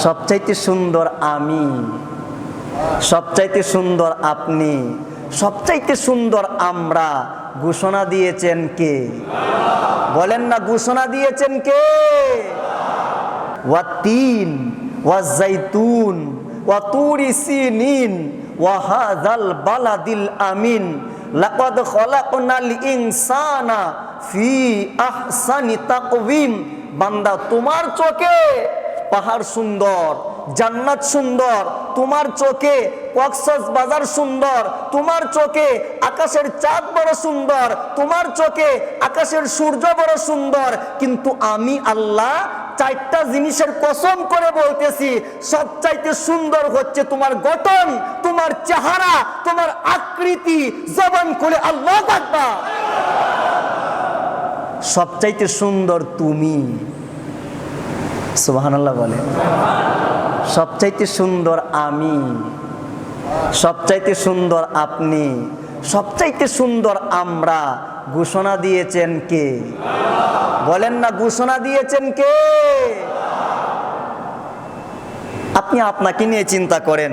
সবচাইতে সুন্দর আমি, সবচাইতে সুন্দর আপনি, সবচাইতে সুন্দর আমরা। ঘোষণা দিয়েছেন কে? বলেন না, ঘোষণা দিয়েছেন কে? ওয়াতিন ওয়াজাইতুন ওয়া তুরি সিনিন ওয়া হাযাল বালাদিল আমিন লাকাদ খলাকনাল ইনসানা ফি আহসানি তাকওয়িম। বান্দা, তোমার চোখে পাহাড় সুন্দর, জান্নাত সুন্দর, তোমার চোখে কক্সবাজার সুন্দর, তোমার চোখে আকাশের চাঁদ বড় সুন্দর, তোমার চোখে আকাশের সূর্য বড় সুন্দর, কিন্তু আমি আল্লাহ চারটা জিনিসের কসম করে বলতেছি, সবচাইতে সুন্দর হচ্ছে তোমার গঠন, তোমার চেহারা, তোমার আকৃতি। জবান খুলে আল্লাহু আকবার। সবচাইতে সুন্দর তুমি। সুবহানাল্লাহ বলে। সবচাইতে সুন্দর আমি, সবচাইতে সুন্দর আপনি, সবচাইতে সুন্দর আমরা। ঘোষণা দিয়েছেন কে? বলেন না, ঘোষণা দিয়েছেন কে? আপনি আপনাকে নিয়ে চিন্তা করেন।